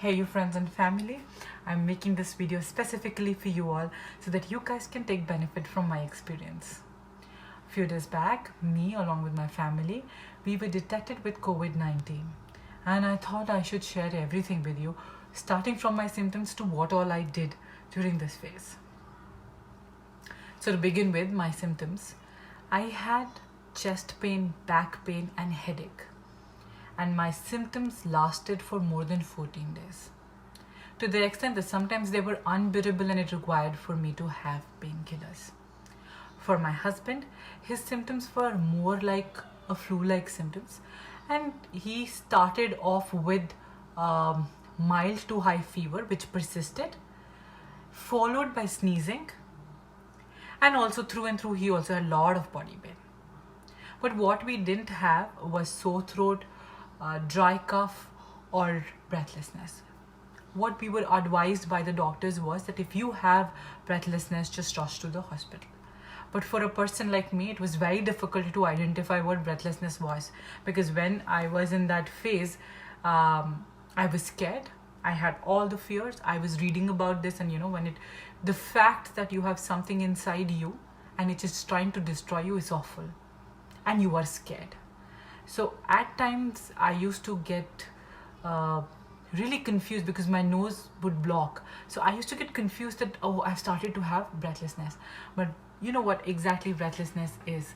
Hey you friends and family, I'm making this video specifically for you all so that you guys can take benefit from my experience. Few days back, me along with my family, we were detected with COVID-19 and I thought I should share everything with you, starting from my symptoms to what all I did during this phase. So to begin with, my symptoms, I had chest pain, back pain and headache. And my symptoms lasted for more than 14 days. To the extent that sometimes they were unbearable and it required for me to have painkillers. For my husband, his symptoms were more like a flu-like symptoms. And he started off with mild to high fever, which persisted, followed by sneezing. And also through and through, he also had a lot of body pain. But what we didn't have was sore throat, dry cough or breathlessness. What we were advised by the doctors was that if you have breathlessness, just rush to the hospital. But for a person like me, it was very difficult to identify what breathlessness was, because when I was in that phase, I was scared. I had all the fears. I was reading about this, and the fact that you have something inside you and it is trying to destroy you is awful, and you are scared. So at times I used to get really confused because my nose would block. So I used to get confused that, oh, I've started to have breathlessness. But you know what exactly breathlessness is?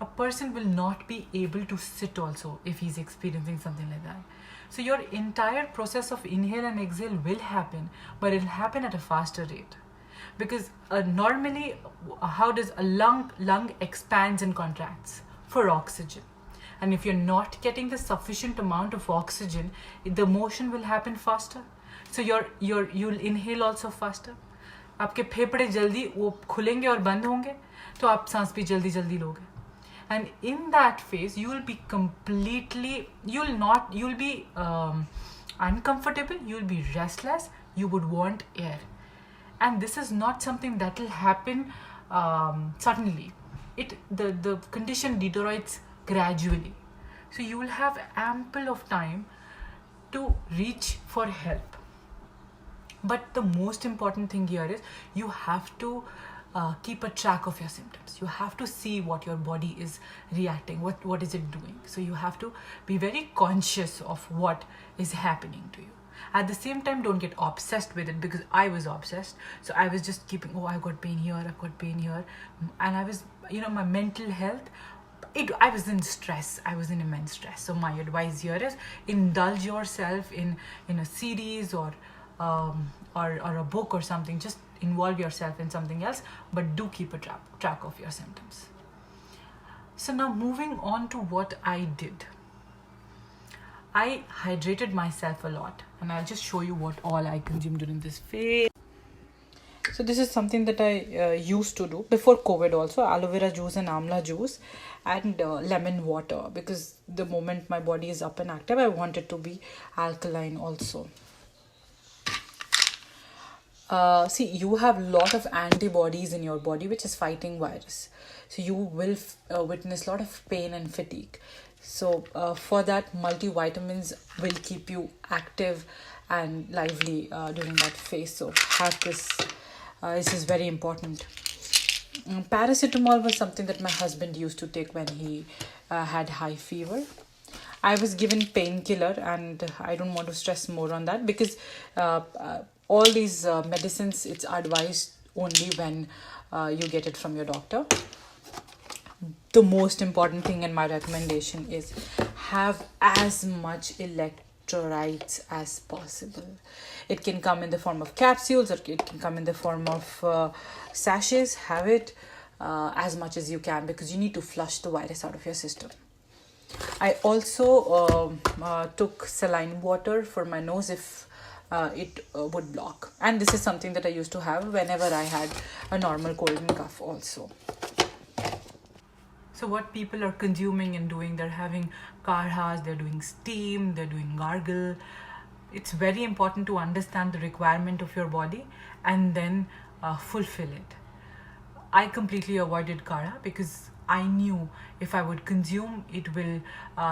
A person will not be able to sit also if he's experiencing something like that. So your entire process of inhale and exhale will happen, but it'll happen at a faster rate. Because normally, how does a lung expands and contracts? For oxygen. And if you're not getting the sufficient amount of oxygen, the motion will happen faster. So you'll inhale also faster. आपके फेफड़े जल्दी वो खुलेंगे और बंद होंगे, तो आप सांस भी जल्दी जल्दी लोगे. And in that phase, you'll be uncomfortable, you'll be restless, you would want air. And this is not something that will happen suddenly. The condition deteriorates gradually. So you will have ample of time to reach for help. But the most important thing here is you have to keep a track of your symptoms. You have to see what your body is reacting, what is it doing. So you have to be very conscious of what is happening to you. At the same time, don't get obsessed with it, because I was obsessed. So I was just keeping, oh, I've got pain here, I've got pain here. And I was, my mental health, I was in stress. I was in immense stress. So my advice here is indulge yourself in a series or a book or something. Just involve yourself in something else, but do keep a track of your symptoms. So now moving on to what I did. I hydrated myself a lot, and I'll just show you what all I consumed during this phase. So this is something that I used to do before COVID also, aloe vera juice and amla juice and lemon water, because the moment my body is up and active, I want it to be alkaline also. See, you have a lot of antibodies in your body which is fighting virus. So you will witness a lot of pain and fatigue. So for that, multivitamins will keep you active and lively during that phase. So have this. This is very important. Paracetamol was something that my husband used to take when he had high fever. I was given painkiller, and I don't want to stress more on that, because all these medicines, it's advised only when you get it from your doctor. The most important thing in my recommendation is have as much electrolytes as possible. It can come in the form of capsules, or it can come in the form of sachets. Have it as much as you can, because you need to flush the virus out of your system. I also took saline water for my nose if it would block. And this is something that I used to have whenever I had a normal cold and cough also. So what people are consuming and doing, they're having karhas, they're doing steam, they're doing gargle. It's very important to understand the requirement of your body and then fulfill it. I completely avoided kara because I knew if I would consume, it will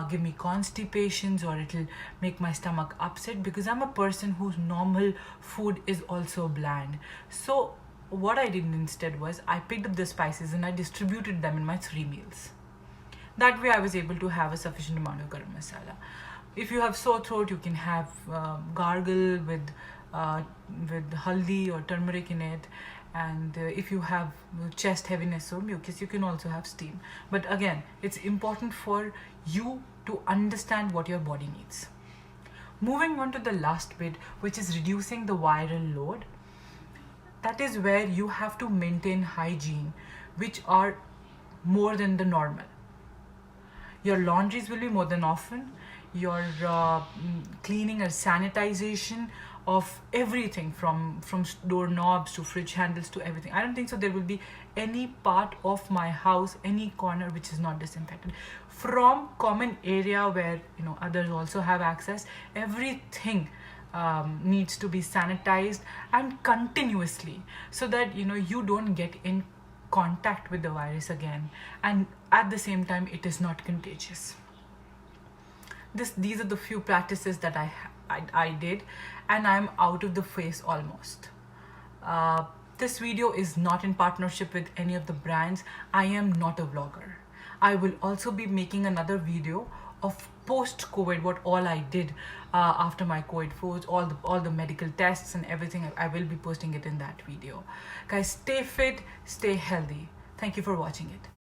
give me constipations or it'll make my stomach upset, because I'm a person whose normal food is also bland. So what I did instead was I picked up the spices and I distributed them in my 3 meals. That way I was able to have a sufficient amount of garam masala. If you have sore throat, you can have gargle with haldi or turmeric in it. And if you have chest heaviness or mucus, you can also have steam. But again, it's important for you to understand what your body needs. Moving on to the last bit, which is reducing the viral load. That is where you have to maintain hygiene, which are more than the normal. Your laundries will be more than often. Your cleaning or sanitization of everything from doorknobs to fridge handles to everything. I don't think so there will be any part of my house, any corner which is not disinfected. From common area where others also have access, everything needs to be sanitized and continuously, so that you don't get in contact with the virus again, and at the same time it is not contagious. These are the few practices that I did, and I'm out of the phase almost. This video is not in partnership with any of the brands. I am not a vlogger. I will also be making another video of post-COVID, what all I did after my COVID foods, all the medical tests and everything. I will be posting it in that video. Guys, stay fit, stay healthy. Thank you for watching it.